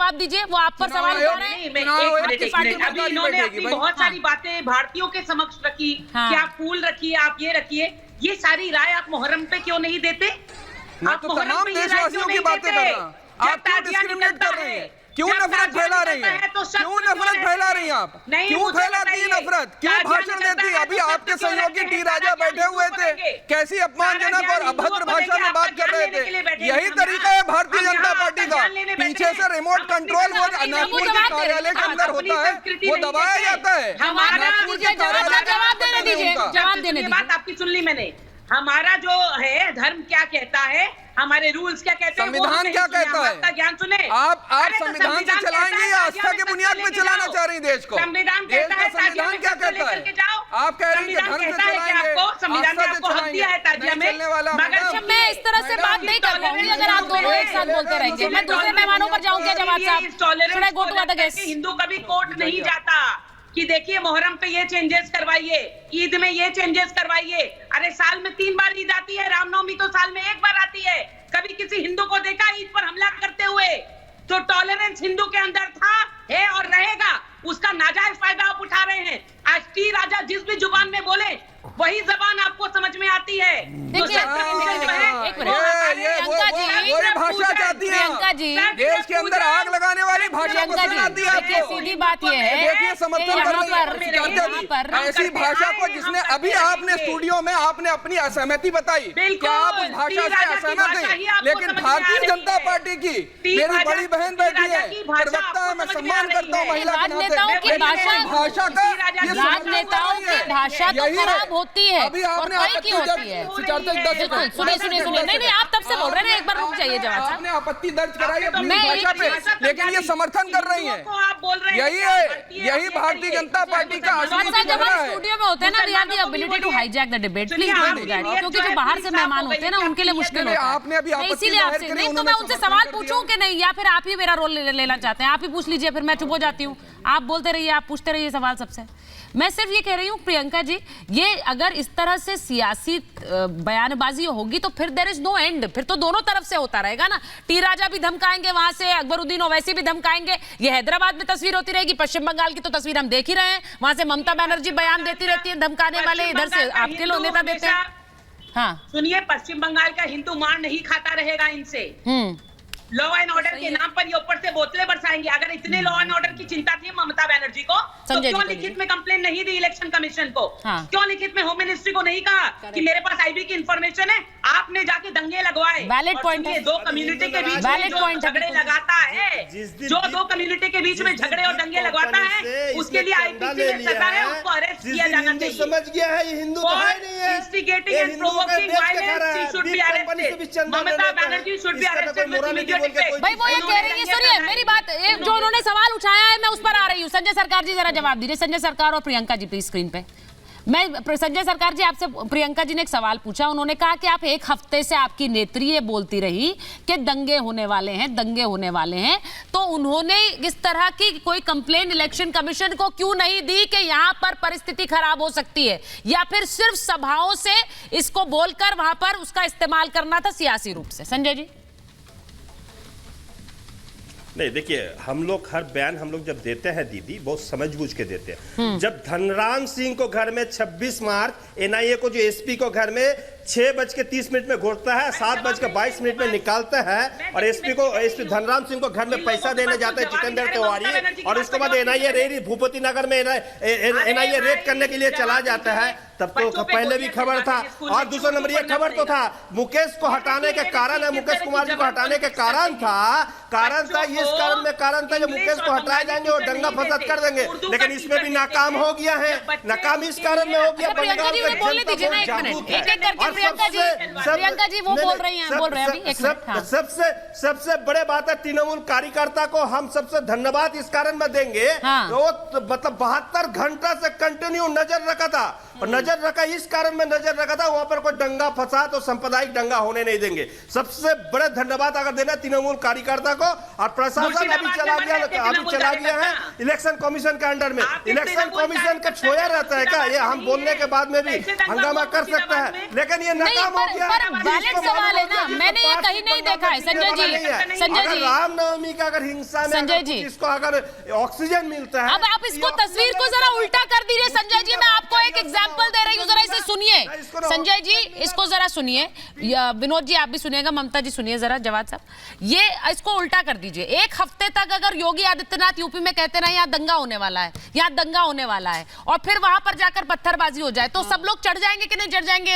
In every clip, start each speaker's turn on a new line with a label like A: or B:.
A: जवाब दीजिए, वो आप पर सवाल उठा रहे हैं।
B: अभी इन्होंने अपनी बहुत सारी बातें भारतीयों के समक्ष रखी कि आप फूल रखिए, आप ये रखिए, ये सारी राय आप मुहर्रम पे क्यों नहीं देते?
C: आप तो तमाम देशवासियों की बातें कर रहे हैं, आप क्यों डिस्क्रिमिनेट कर रहे हैं? क्यों नफरत फैला रही है? क्यों नफरत फैला रही हैं आप? क्यों फैलाती है नफरत? क्यों भाषण देती है? अभी आपके सहयोगी टी राजा बैठे हुए थे, कैसी अपमानजनक और अभद्र भाषा में बात कर रहे थे। यही तरीका है भारतीय जनता पार्टी का, पीछे से रिमोट कंट्रोल वो नागपुर के कार्यालय के अंदर होता है, वो दबाया जाता है। नागपुर के कार्यालय
A: जवाब देने दीजिए।
B: बात आपकी सुन ली मैंने। हमारा जो है धर्म क्या कहता है, हमारे रूल्स क्या कहते हैं,
C: संविधान क्या कहता है,
B: ज्ञान सुने।
C: आप संविधान से चलाएंगे या आस्था के बुनियाद पे चलाना चाह रही देश को?
B: संविधान कहता है
C: संविधान क्या कहता है? आप कह रही हैं धर्म से चलाएंगे,
B: संविधान ने आपको हक दिया है ताजिया में,
A: मगर मैं इस तरह से बात नहीं कर पाऊंगी अगर आप दोनों एक साथ बोलते रहेंगे। मैं दूसरे मेहमानों पर जाऊंगी जवाब साहब।
B: हिंदू कभी कोर्ट नहीं जाता कि देखिए मुहर्रम पे ये चेंजेस करवाइए, ईद में ये चेंजेस करवाइए। अरे साल में 3 बार ईद आती है, रामनवमी तो साल में 1 बार आती है। कभी किसी हिंदू को देखा ईद पर हमला करते हुए? तो टॉलरेंस हिंदू के अंदर था, है और रहेगा। उसका नाजायज फायदा आप उठा रहे हैं। आज टी राजा जिस भी जुबान में बोले वही जबान आपको समझ में आती है।
C: वही भाषा चाहती है, देश के अंदर आग लगाने वाली भाषा पसंद आती है आपको।
A: सीधी बात यह है,
C: देखिए समर्थन कर रही है ऐसी भाषा को जिसने अभी आपने स्टूडियो में आपने अपनी असहमति बताई, क्या आप उस भाषा से असहमत हैं? लेकिन भारतीय जनता पार्टी की मेरी बड़ी बहन बैठी है, प्रवक्ता है, मैं सम्मान करता हूँ महिला के नाते, भाषा का
A: राजनेताओं की भाषा तो खराब होती है
C: अभी
A: और कई की होती है। सुनिए नहीं आप तब से बोल रहे हैं, एक बार रुक जाइए जवाब साहब।
C: आपने आपत्ति दर्ज कराई अपनी भाषा पे, लेकिन ये समर्थन कर रही है। यही है, यही भारतीय जनता पार्टी का असली चेहरा है।
A: स्टूडियो में होते हैं ना, we have the ability to hijack the debate, please don't do that, क्योंकि जो बाहर से मेहमान होते हैं ना उनके लिए मुश्किल होता है।
C: आपने अभी आपत्ति
A: इसीलिए आपसे नहीं तो मैं उनसे सवाल पूछूं कि नहीं, या फिर आप ही मेरा रोल लेना चाहते हैं? आप ही पूछ लीजिए, फिर मैं चुप हो जाती हूँ। आप बोलते रहिए, आप पूछते रहिए सवाल सबसे। मैं सिर्फ ये कह रही हूँ प्रियंका जी, ये अगर इस तरह से सियासी बयानबाजी होगी तो फिर देयर इज नो एंड, फिर तो दोनों तरफ से होता रहेगा ना। टी राजा भी धमकाएंगे वहां से, अकबरुद्दीन ओवैसी भी धमकाएंगे, ये हैदराबाद में तस्वीर होती रहेगी, पश्चिम बंगाल की तो तस्वीर हम देख ही रहे हैं, वहां से ममता बनर्जी बयान देती रहती है धमकाने वाले, इधर से आपके लोग नेता देते हैं। हाँ
B: सुनिए, पश्चिम बंगाल का हिंदू मार नहीं खाता रहेगा इनसे। लॉ एंड ऑर्डर के नाम पर ये ऊपर से बोतलें बरसाएंगे। अगर इतने लॉ एंड ऑर्डर की चिंता थी ममता बनर्जी को, तो क्यों लिखित में कंप्लेन नहीं दी इलेक्शन कमीशन को? क्यों लिखित में होम मिनिस्ट्री को नहीं कहा कि मेरे पास आईबी की इंफॉर्मेशन है? आपने जाके दंगे लगवाए।
A: वैलिड पॉइंट है।
B: दो कम्युनिटी के बीच में झगड़े लगाता है, जो 2 कम्युनिटी के बीच में झगड़े और दंगे लगवाता है, उसके लिए आईपीसी में सजा है, उसको अरेस्ट किया जाना चाहिए।
D: समझ गया है ये हिंदू तो है नहीं है।
B: Instigating and provoking violence, she should be arrested. Mamata Banerjee should be arrested with immediate effect.
A: भाई वो ये कह रही है, सुनिए मेरी बात, जो उन्होंने सवाल उठाया है मैं उस पर आ रही हूँ। संजय सरकार जी जरा जवाब दीजिए। संजय सरकार और प्रियंका जी प्लीज स्क्रीन पे। मैं संजय सरकार जी आपसे, प्रियंका जी ने एक सवाल पूछा, उन्होंने कहा कि आप 1 हफ्ते से आपकी नेत्री ये बोलती रही कि दंगे होने वाले हैं, दंगे होने वाले हैं, तो उन्होंने इस तरह की कोई कंप्लेंट इलेक्शन कमीशन को क्यों नहीं दी कि यहाँ पर परिस्थिति खराब हो सकती है, या फिर सिर्फ सभाओं से इसको बोलकर वहां पर उसका इस्तेमाल करना था सियासी रूप से? संजय जी।
D: नहीं देखिए, हम लोग हर बयान हम लोग जब देते हैं दीदी, बहुत समझबूझ के देते हैं। जब धनराम सिंह को घर में 26 मार्च एनआईए को जो एसपी को घर में 6:30 में घुसता है, 7:22 में निकालता है, और एसपी धनराम सिंह को घर में पैसा देने जाता है जितेंद्र तिवारी, और उसके बाद एनआईए रेड भूपति नगर में एनआईए रेड करने के लिए चला जाता है। तब तो पहले भी खबर था। और दूसरा नंबर ये खबर तो था मुकेश को हटाने के कारण है, मुकेश कुमार जी को हटाने के कारण था इस कारण था जो मुकेश को हटाए जाएंगे और दंगा फसाद कर देंगे, लेकिन इसमें भी नाकाम हो गया है। नाकाम इस कारण में हो गया,
A: प्रियंका जी वो बोल रही हैं, बोल रहे हैं अभी।
D: सबसे बड़े बात है, तृणमूल कार्यकर्ता को हम सबसे धन्यवाद इस कारण में देंगे, वो मतलब 72 घंटा से कंटिन्यू नजर रखा था, और नजर रखा इस कारण में नजर रखा था वहां पर कोई दंगा फसाद और सांप्रदायिक दंगा होने नहीं देंगे। सबसे बड़े धन्यवाद अगर देना तृणमूल कार्यकर्ता को, और प्रशासन अभी चला गया है इलेक्शन कमीशन के अंडर में। इलेक्शन कमीशन का छोया रहता है क्या? ये हम बोलने के बाद में भी हंगामा कर सकता है, लेकिन अफगानिस्तान ये नाकाम हो गया।
A: पर वैलिड सवाल है ना, मैंने ये कहीं नहीं देखा है संजय जी। संजय जी,
D: रामनवमी का अगर हिंसा में
A: संजय जी,
D: इसको अगर ऑक्सीजन मिलता है,
A: अब आप इसको तस्वीर को जरा उल्टा कर दीजिए संजय जी। मैं आपको एक एग्जांपल दे रही हूँ, जरा इसे सुनिए संजय जी, इसको जरा सुनिए। विनोद जी आप भी सुनिएगा, ममता जी सुनिए जरा, जवाद साहब ये इसको उल्टा कर दीजिए। एक हफ्ते तक अगर योगी आदित्यनाथ यूपी में कहते रहे यहाँ दंगा होने वाला है, यहाँ दंगा होने वाला है, और फिर वहां पर जाकर पत्थरबाजी हो जाए तो सब लोग चढ़ जाएंगे कि नहीं चढ़ जाएंगे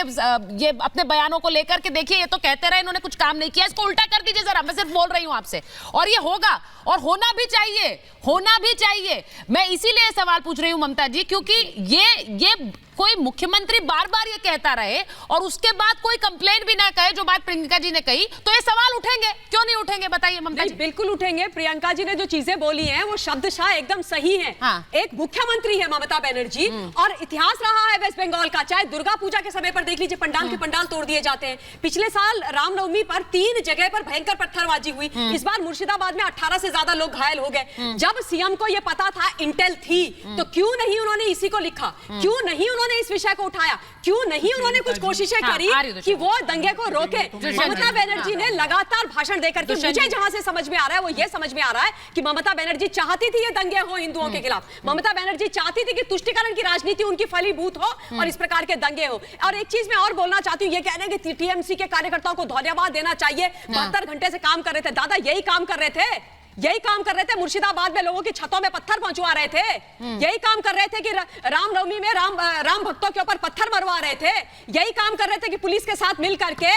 A: ये अपने बयानों को लेकर के? देखिए ये तो कहते रहे इन्होंने कुछ काम नहीं किया, इसको उल्टा कर दीजिए जरा। मैं सिर्फ बोल रही हूं आपसे, और ये होगा और होना भी चाहिए, होना भी चाहिए। मैं इसीलिए सवाल पूछ रही हूं ममता जी, क्योंकि ये कोई मुख्यमंत्री बार बार ये कहता रहे और उसके बाद कोई कंप्लेंट भी ना कहे, जो बात प्रियंका जी ने कही, तो ये सवाल उठेंगे क्यों नहीं उठेंगे? बताइए ममता जी।
E: बिल्कुल उठेंगे। प्रियंका जी ने जो चीजें बोली हैं वो शब्दशः एकदम सही हैं।
A: हाँ।
E: एक मुख्यमंत्री है ममता बनर्जी, और इतिहास रहा है वेस्ट बंगाल का, चाहे दुर्गा पूजा के समय पर देख लीजिए पंडाल के पंडाल तोड़ दिए जाते हैं। पिछले साल रामनवमी पर 3 जगह पर भयंकर पत्थरबाजी हुई। इस बार मुर्शिदाबाद में 18 से ज्यादा लोग घायल हो गए। जब सीएम को यह पता था, इंटेल थी, तो क्यों नहीं उन्होंने इसी को लिखा? क्यों नहीं उन्होंने इस विषय को उठाया? क्यों नहीं उन्होंने कुछ कोशिशें करी कि वो दंगे को रोके? ममता बनर्जी ने लगातार भाषण देकर के, मुझे जहां से समझ में आ रहा है वो ये समझ में आ रहा है कि ममता बनर्जी चाहती थी ये दंगे हो हिंदुओं के खिलाफ। ममता बनर्जी चाहती थी कि तुष्टीकरण की राजनीति उनकी फलीभूत हो और इस प्रकार के दंगे हो। और एक चीज मैं और बोलना चाहती हूँ, ये कह रहे हैं कि टीएमसी के कार्यकर्ताओं को धन्यवाद देना चाहिए, 72 घंटे से काम कर रहे थे। दादा यही काम कर रहे थे, यही काम कर रहे थे। मुर्शिदाबाद में लोगों की छतों में पत्थर पहुंचवा रहे थे, यही काम कर रहे थे कि रामनवमी में राम भक्तों के ऊपर पत्थर मरवा रहे थे, यही काम कर रहे थे कि पुलिस के साथ मिल करके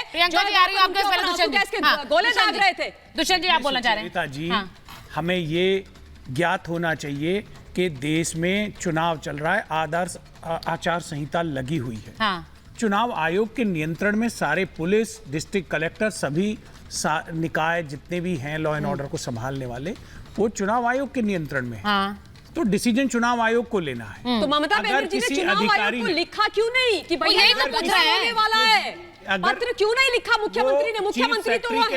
E: गोले दाग रहे थे।
A: दुष्यंत जी आप बोलना चाह रहे हैं?
F: जी हमें ये ज्ञात होना चाहिए कि देश में चुनाव चल रहा है, आदर्श आचार संहिता लगी हुई है।
A: हाँ।
F: चुनाव आयोग के नियंत्रण में सारे पुलिस, डिस्ट्रिक्ट कलेक्टर, सभी निकाय जितने भी हैं लॉ एंड ऑर्डर को संभालने वाले, वो चुनाव आयोग के नियंत्रण में है।
A: हाँ।
F: तो डिसीजन चुनाव आयोग को लेना है।
E: तो ममता बनर्जी ने चुनाव आयोग को लिखा क्यों नहीं कि भैया
A: यही तो पूछ रहे हैं
E: वाला है? पत्र क्यों नहीं लिखा मुख्यमंत्री ने? मुख्यमंत्री तो वो है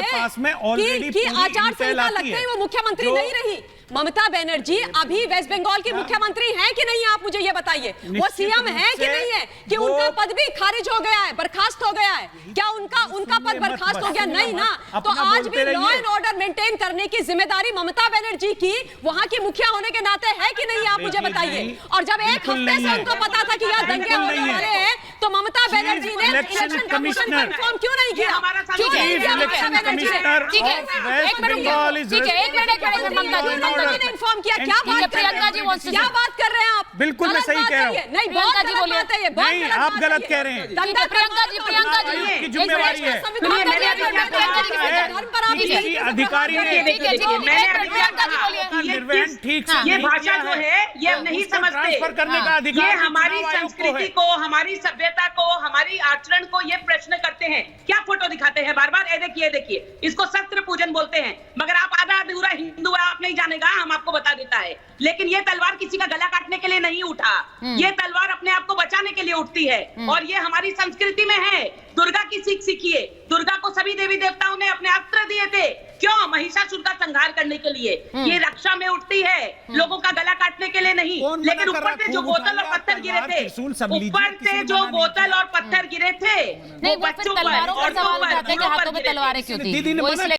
E: कि आचार संहिता लगते ही वो मुख्यमंत्री नहीं रही। ममता बनर्जी अभी वेस्ट बंगाल की मुख्यमंत्री हैं कि नहीं? आप मुझे ये बताइए, वो सीएम है कि नहीं है? कि उनका पद भी खारिज हो गया है, बर्खास्त हो गया है? क्या उनका पद बर्खास्त हो गया? नहीं ना। तो आज भी लॉ एंड ऑर्डर मेंटेन करने की जिम्मेदारी ममता बनर्जी की वहां की मुखिया होने के नाते है कि नहीं? आप मुझे बताइए। और जब एक हफ्ते से उनको पता था कि यहाँ दंगे होने वाले हैं, तो ममता बनर्जी ने इलेक्शन कमीशन कंफर्म क्यों नहीं किया? क्यों नहीं किया ममता बनर्जी ने?
A: ठीक है, एक मिनट ममता जी
E: ने इन्फॉर्म किया। क्या बात
A: प्रियंका जी
E: क्या बात कर रहे हैं आप?
F: बिल्कुल मैं सही कह रहा हूँ।
E: नहीं प्रियंका जी बोलिए,
F: नहीं आप गलत कह रहे हैं।
A: प्रियंका जी
F: की जिम्मेवारी है किसी अधिकारी ने ठीक से
B: ये भाषा जो है ये नहीं समझते।
F: करने का अधिकार
B: ये हमारी संस्कृति को, हमारी सभ्यता को, हमारी आचरण को ये प्रश्न करते हैं। क्या फोटो दिखाते हैं बार बार? देखिए इसको शस्त्र पूजन बोलते हैं, मगर आप आधा अधूरा हिंदू है, आप नहीं जानेगा, हम आपको बता देता है। लेकिन ये तलवार किसी का गला काटने के लिए नहीं उठा, ये तलवार अपने आप को बचाने के लिए उठती है, और ये हमारी संस्कृति में है। दुर्गा की सीख सीखिए, दुर्गा को सभी देवी देवताओं ने अपने अस्त्र दिए थे, क्यों? महिषासुर का संहार करने के लिए। ये रक्षा में उठती है, लोगों का गला काटने के लिए नहीं। लेकिन ऊपर से जो बोतल और पत्थर गिरे थे, ऊपर से जो बोतल और पत्थर गिरे थे,
A: नहीं, वो बच्चों पर, औरतों पर, हाथों में तलवारें क्यों थी?